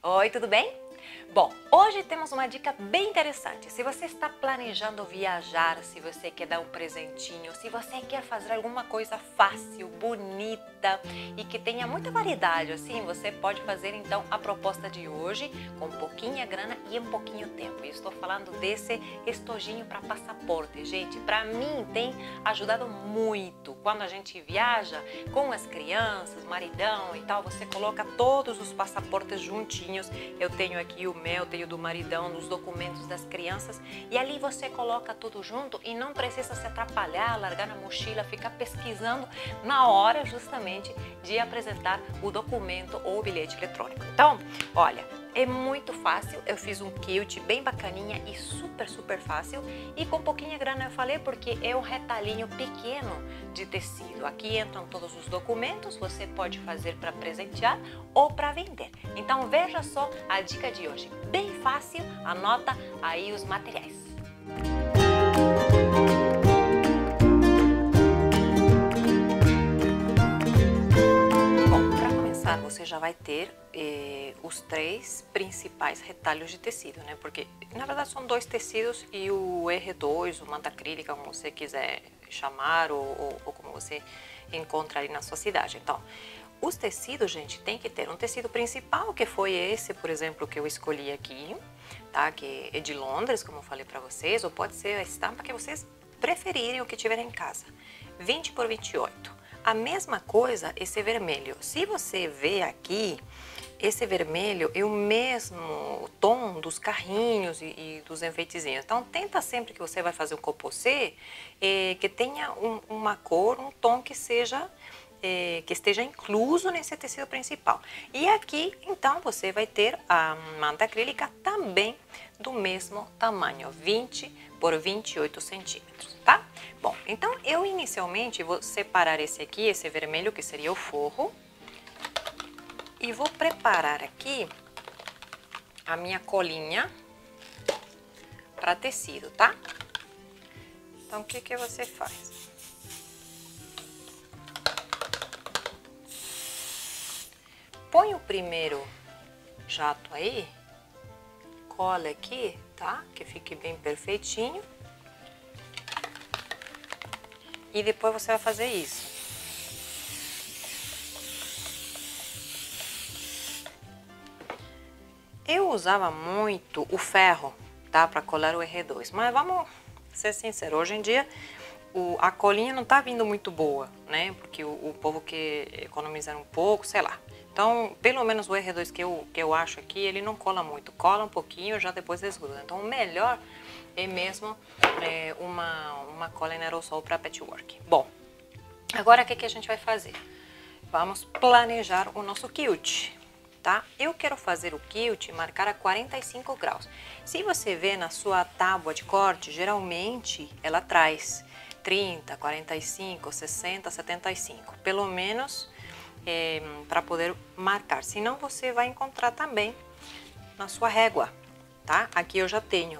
Oi, tudo bem? Bom, hoje temos uma dica bem interessante. Se você está planejando viajar, se você quer dar um presentinho, se você quer fazer alguma coisa fácil, bonita e que tenha muita variedade, assim, você pode fazer então a proposta de hoje com pouquinha grana e um pouquinho tempo. Eu estou falando desse estojinho para passaporte. Gente, para mim tem ajudado muito. Quando a gente viaja com as crianças, maridão e tal, você coloca todos os passaportes juntinhos. Eu tenho aqui o meu, tenho do maridão, os documentos das crianças, e ali você coloca tudo junto e não precisa se atrapalhar, largar na mochila, ficar pesquisando na hora justamente de apresentar o documento ou o bilhete eletrônico. Então, olha, é muito fácil, eu fiz um quilt bem bacaninha e super fácil, e com pouquinha grana eu falei porque é um retalhinho pequeno de tecido. Aqui entram todos os documentos, você pode fazer para presentear ou para vender. Então veja só a dica de hoje, bem fácil, anota aí os materiais. Você já vai ter os três principais retalhos de tecido, né? Porque na verdade são dois tecidos e o R2, o manta acrílica, como você quiser chamar ou como você encontra ali na sua cidade. Então, os tecidos, gente, tem que ter um tecido principal, que foi esse, por exemplo, que eu escolhi aqui, tá? Que é de Londres, como eu falei para vocês, ou pode ser a estampa que vocês preferirem, o que tiverem em casa. 20 por 28. A mesma coisa esse vermelho. Se você vê aqui, esse vermelho é o mesmo tom dos carrinhos e dos enfeitezinhos. Então, tenta sempre que você vai fazer um composê, que tenha uma cor, um tom que seja... que esteja incluso nesse tecido principal. E aqui, então, você vai ter a manta acrílica também do mesmo tamanho, 20 por 28 centímetros, tá? Bom, então eu inicialmente vou separar esse aqui, esse vermelho, que seria o forro, e vou preparar aqui a minha colinha para tecido, tá? Então, o que que você faz? Põe o primeiro jato aí, cola aqui, tá? Que fique bem perfeitinho. E depois você vai fazer isso. Eu usava muito o ferro, tá? Para colar o R2, mas vamos ser sinceros, hoje em dia a colinha não tá vindo muito boa, né? Porque o povo quer economizar um pouco, sei lá. Então, pelo menos o R2 que eu acho aqui, ele não cola muito. Cola um pouquinho, já depois desgruda. Então, o melhor é mesmo uma cola em aerossol para patchwork. Bom, agora o que a gente vai fazer? Vamos planejar o nosso quilt, tá? Eu quero fazer o quilt marcar a 45 graus. Se você vê na sua tábua de corte, geralmente ela traz 30, 45, 60, 75. Pelo menos... para poder marcar, senão você vai encontrar também na sua régua, tá? Aqui eu já tenho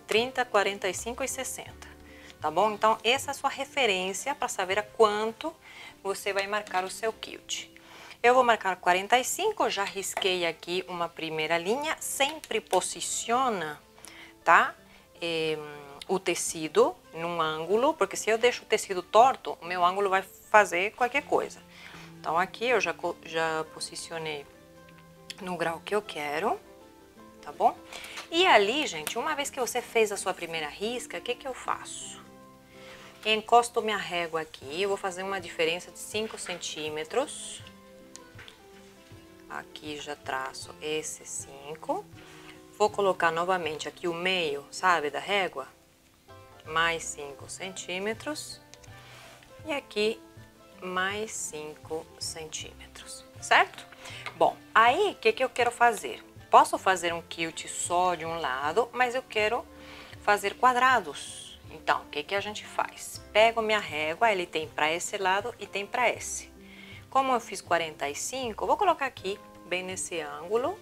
30, 45 e 60, tá bom? Então essa é a sua referência para saber a quanto você vai marcar o seu quilt. Eu vou marcar 45, já risquei aqui uma primeira linha, sempre posiciona, tá? O tecido num ângulo, porque se eu deixo o tecido torto, o meu ângulo vai fazer qualquer coisa. Então, aqui eu já posicionei no grau que eu quero, tá bom? E ali, gente, uma vez que você fez a sua primeira risca, o que que eu faço? Encosto minha régua aqui, eu vou fazer uma diferença de 5 centímetros. Aqui já traço esse 5. Vou colocar novamente aqui o meio, sabe, da régua? Mais 5 centímetros. E aqui... mais 5 centímetros, certo? Bom, aí o que eu quero fazer? Posso fazer um quilt só de um lado, mas eu quero fazer quadrados. Então, o que a gente faz? Pego minha régua, ele tem para esse lado e tem para esse. Como eu fiz 45, eu vou colocar aqui, bem nesse ângulo,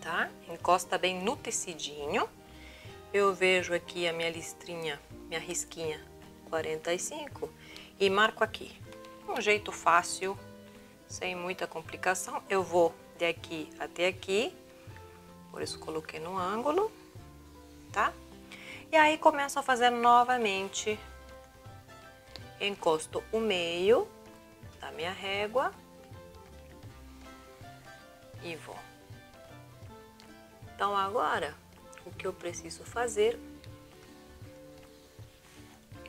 tá? Encosta bem no tecidinho. Eu vejo aqui a minha listrinha, minha risquinha 45 e marco aqui. Um jeito fácil, sem muita complicação, eu vou de aqui até aqui, por isso coloquei no ângulo, tá? E aí começo a fazer novamente, encosto o meio da minha régua e vou. Então agora, o que eu preciso fazer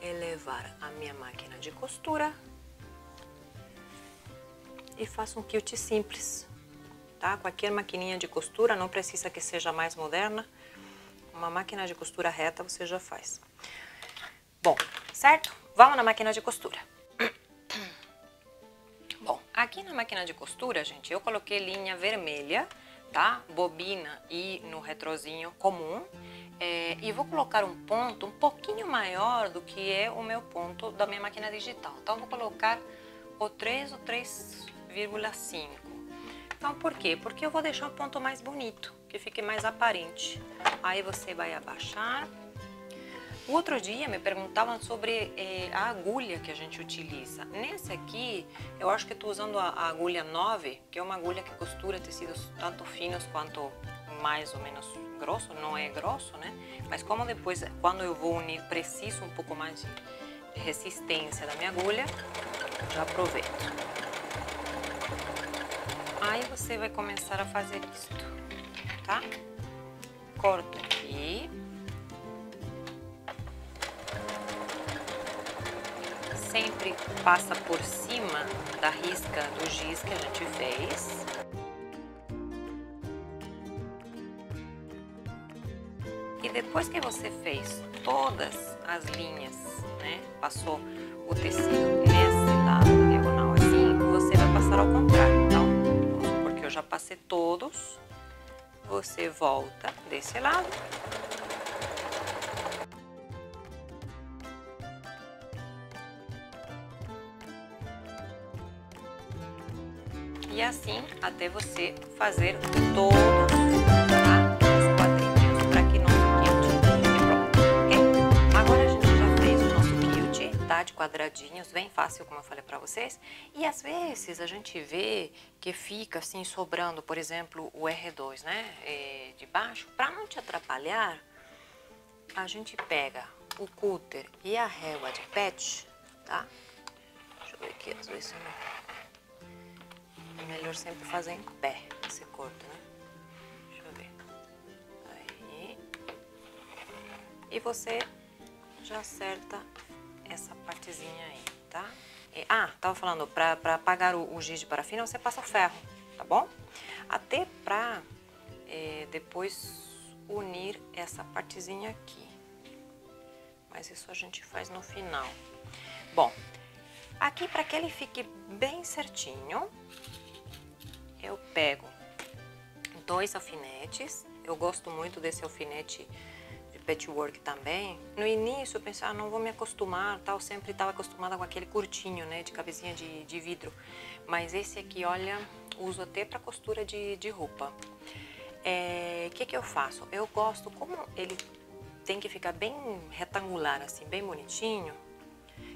é levar a minha máquina de costura e faço um quilt simples, tá? Qualquer maquininha de costura, não precisa que seja mais moderna. Uma máquina de costura reta você já faz. Bom, certo? Vamos na máquina de costura. Bom, aqui na máquina de costura, gente, eu coloquei linha vermelha, tá? Bobina e no retrozinho comum. E vou colocar um ponto um pouquinho maior do que é o meu ponto da minha máquina digital. Então, vou colocar o 3 ou 3,5. Então, por quê? Porque eu vou deixar um ponto mais bonito, que fique mais aparente. Aí você vai abaixar. O outro dia me perguntavam sobre a agulha que a gente utiliza. Nesse aqui, eu acho que estou usando a agulha 9, que é uma agulha que costura tecidos tanto finos quanto mais ou menos grosso. Não é grosso, né? Mas como depois, quando eu vou unir, preciso um pouco mais de resistência da minha agulha, já aproveito. Aí você vai começar a fazer isto, tá? Corto aqui. Sempre passa por cima da risca do giz que a gente fez. E depois que você fez todas as linhas, né, passou o tecido nesse lado da diagonal assim, você vai passar ao contrário. Então, porque eu já passei todos, você volta desse lado. E assim até você fazer todos, tá, os quadrinhos para que nosso quilt fique pronto, ok? Agora a gente já fez o nosso quilt, tá, de quadradinhos, bem fácil como eu falei para vocês. E às vezes a gente vê que fica assim sobrando, por exemplo, o R2, né, de baixo. Para não te atrapalhar, a gente pega o cúter e a régua de pet, tá? Deixa eu ver aqui, às vezes não... É melhor sempre fazer em pé esse corte, né? Deixa eu ver. Aí. E você já acerta essa partezinha aí, tá? Tava falando, pra apagar o giz de parafina, você passa o ferro, tá bom? Até pra depois unir essa partezinha aqui. Mas isso a gente faz no final. Bom, aqui para que ele fique bem certinho, eu pego 2 alfinetes. Eu gosto muito desse alfinete de patchwork também. No início eu pensava, não vou me acostumar, tal, sempre estava acostumada com aquele curtinho, né, de cabecinha de vidro. Mas esse aqui, olha, uso até para costura de roupa. Que eu faço? Eu gosto, como ele tem que ficar bem retangular, assim, bem bonitinho,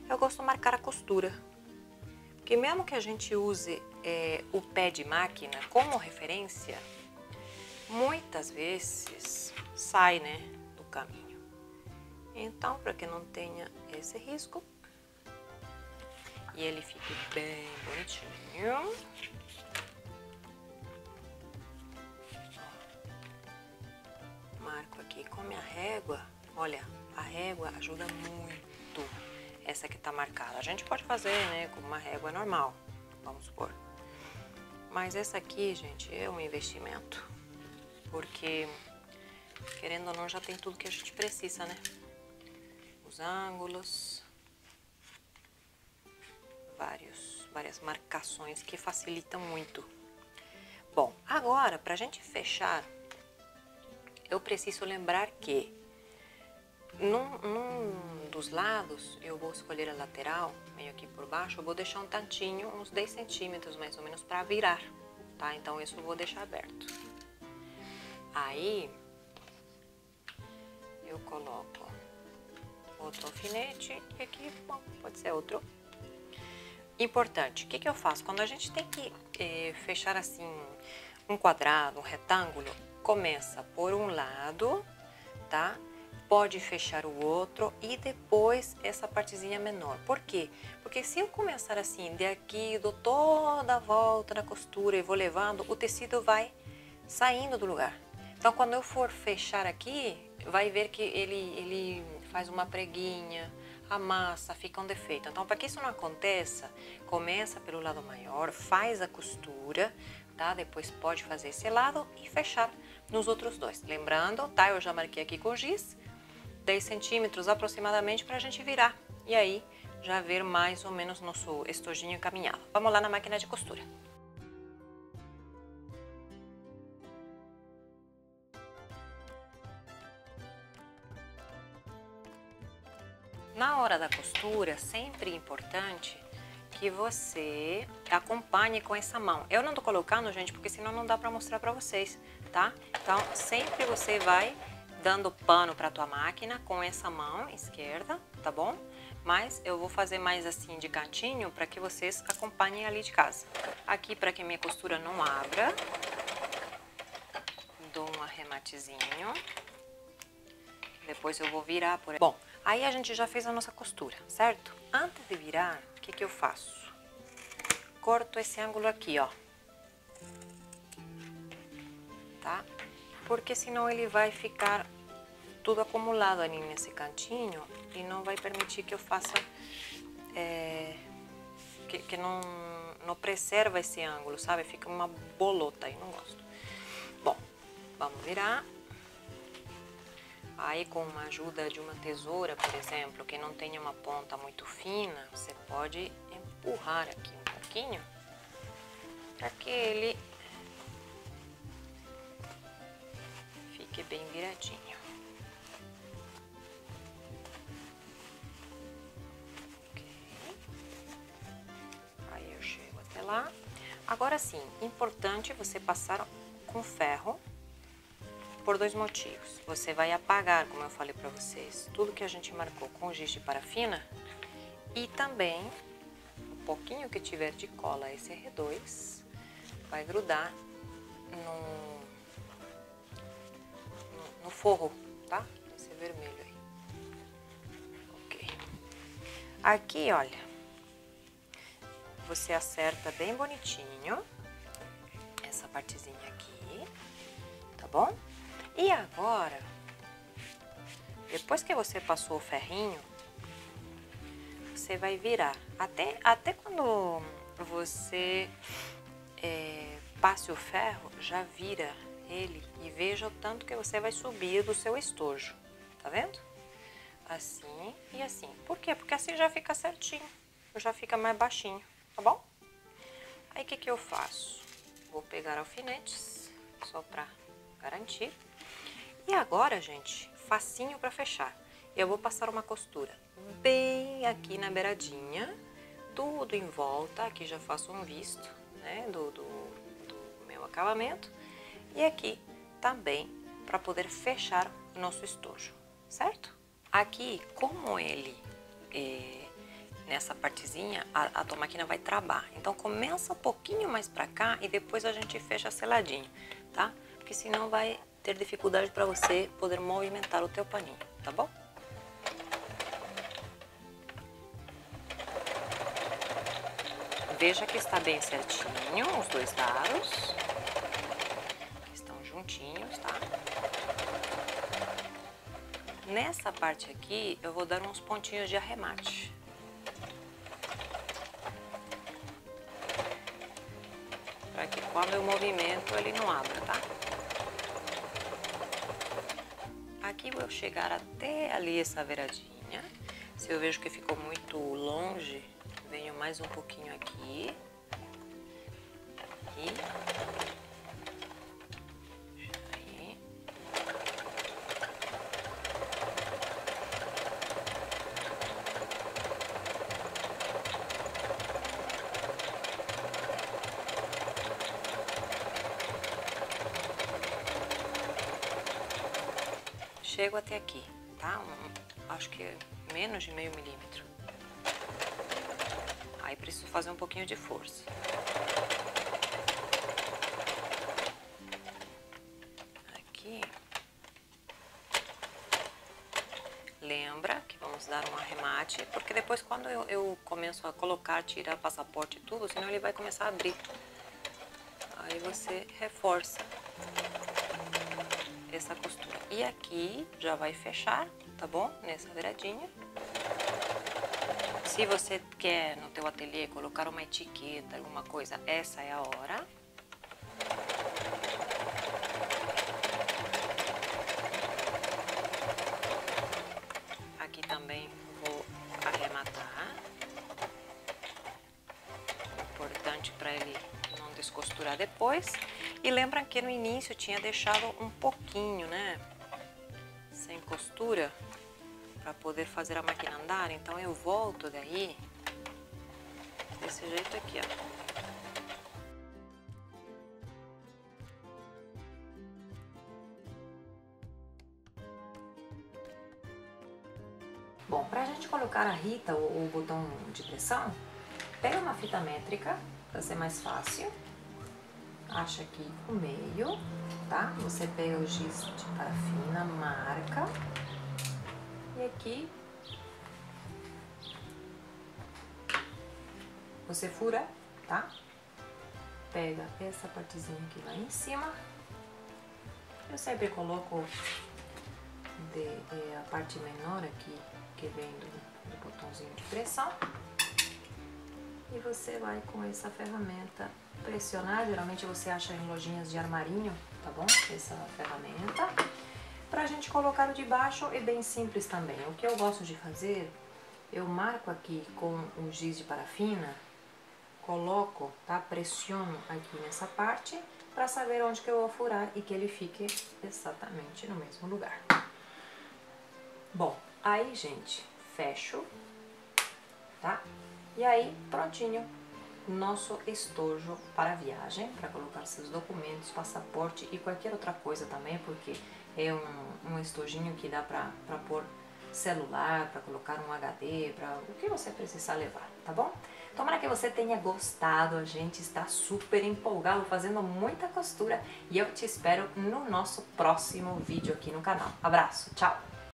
eu gosto de marcar a costura. Porque mesmo que a gente use o pé de máquina como referência, muitas vezes sai, né, do caminho. Então, para que não tenha esse risco e ele fique bem bonitinho, marco aqui com minha régua. Olha, a régua ajuda muito. Essa que tá marcada. A gente pode fazer, né, com uma régua normal, vamos supor. Mas essa aqui, gente, é um investimento. Porque, querendo ou não, já tem tudo que a gente precisa, né? Os ângulos, várias marcações que facilitam muito. Bom, agora, pra gente fechar, eu preciso lembrar que num dos lados, eu vou escolher a lateral, meio aqui por baixo, eu vou deixar um tantinho, uns 10 centímetros mais ou menos, para virar, tá? Então, isso eu vou deixar aberto. Aí, eu coloco outro alfinete e aqui, bom, pode ser outro. Importante, o que eu faço? Quando a gente tem que fechar assim um quadrado, um retângulo, começa por um lado, tá? Pode fechar o outro e depois essa partezinha menor. Por quê? Porque se eu começar assim, daqui, dou toda a volta na costura e vou levando, o tecido vai saindo do lugar. Então, quando eu for fechar aqui, vai ver que ele faz uma preguinha, amassa, fica um defeito. Então, para que isso não aconteça, começa pelo lado maior, faz a costura, tá? Depois pode fazer esse lado e fechar nos outros dois. Lembrando, tá? Eu já marquei aqui com giz, 10 centímetros aproximadamente para a gente virar. E aí, já ver mais ou menos nosso estojinho encaminhado. Vamos lá na máquina de costura. Na hora da costura, sempre importante que você acompanhe com essa mão. Eu não tô colocando, gente, porque senão não dá para mostrar para vocês, tá? Então, sempre você vai dando pano para tua máquina com essa mão esquerda, tá bom? Mas eu vou fazer mais assim de cantinho para que vocês acompanhem ali de casa. Aqui, para que minha costura não abra, dou um arrematezinho. Depois eu vou virar por aí. Bom, aí a gente já fez a nossa costura, certo? Antes de virar, o que eu faço? Corto esse ângulo aqui, ó. Tá? Porque senão ele vai ficar tudo acumulado ali nesse cantinho e não vai permitir que eu faça... que não preserva esse ângulo, sabe? Fica uma bolota aí, não gosto. Bom, vamos virar. Aí, com a ajuda de uma tesoura, por exemplo, que não tenha uma ponta muito fina, você pode empurrar aqui um pouquinho para que ele fique bem viradinho. Ok. Aí eu chego até lá. Agora sim, importante você passar com ferro. Por dois motivos. Você vai apagar, como eu falei para vocês, tudo que a gente marcou com giz de parafina e também um pouquinho que tiver de cola esse R2 vai grudar no forro, tá? Esse vermelho aí. Ok. Aqui, olha, você acerta bem bonitinho essa partezinha aqui, tá bom? E agora, depois que você passou o ferrinho, você vai virar. Até quando você passe o ferro, já vira ele e veja o tanto que você vai subir do seu estojo. Tá vendo? Assim e assim. Por quê? Porque assim já fica certinho, já fica mais baixinho, tá bom? Aí o que eu faço? Vou pegar alfinetes, só pra garantir. E agora, gente, facinho para fechar. Eu vou passar uma costura bem aqui na beiradinha, tudo em volta. Aqui já faço um visto, né, do meu acabamento. E aqui também para poder fechar o nosso estojo, certo? Aqui, como ele nessa partezinha, a tua máquina vai travar. Então, começa um pouquinho mais para cá e depois a gente fecha seladinho, tá? Porque senão vai ter dificuldade para você poder movimentar o teu paninho, tá bom? Veja que está bem certinho os dois lados, estão juntinhos, tá? Nessa parte aqui, eu vou dar uns pontinhos de arremate. Para que quando eu movimento, ele não abra, tá? Aqui vou chegar até ali essa beiradinha. Se eu vejo que ficou muito longe, venho mais um pouquinho aqui. Aí. Chego até aqui, tá? Acho que menos de meio milímetro. Aí preciso fazer um pouquinho de força. lembra que vamos dar um arremate, porque depois quando eu começo a colocar, tirar passaporte e tudo, senão ele vai começar a abrir. Aí você reforça essa costura. E aqui já vai fechar, tá bom? Nessa viradinha. Se você quer no teu ateliê colocar uma etiqueta, alguma coisa, essa é a hora. Aqui também vou arrematar. Importante para ele não descosturar depois. E lembra que no início eu tinha deixado um pouquinho, né? Sem costura, para poder fazer a máquina andar. Então eu volto daí, desse jeito aqui, ó. Bom, para a gente colocar a Rita, o botão de pressão, pega uma fita métrica, para ser mais fácil. Acha aqui o meio, tá? Você pega o giz de parafina, marca. E aqui você fura, tá? Pega essa partezinha aqui lá em cima. Eu sempre coloco a parte menor aqui, que vem do botãozinho de pressão. E você vai com essa ferramenta pressionar. Geralmente você acha em lojinhas de armarinho, tá bom? Essa ferramenta. Pra gente colocar o de baixo é bem simples também. O que eu gosto de fazer, eu marco aqui com o giz de parafina, coloco, tá? Pressiono aqui nessa parte para saber onde que eu vou furar e que ele fique exatamente no mesmo lugar. Bom, aí, gente, fecho, tá? E aí, prontinho, nosso estojo para a viagem, para colocar seus documentos, passaporte e qualquer outra coisa também, porque é um estojinho que dá para pôr celular, para colocar um HD, para o que você precisar levar, tá bom? Tomara que você tenha gostado, a gente está super empolgado, fazendo muita costura e eu te espero no nosso próximo vídeo aqui no canal. Abraço, tchau!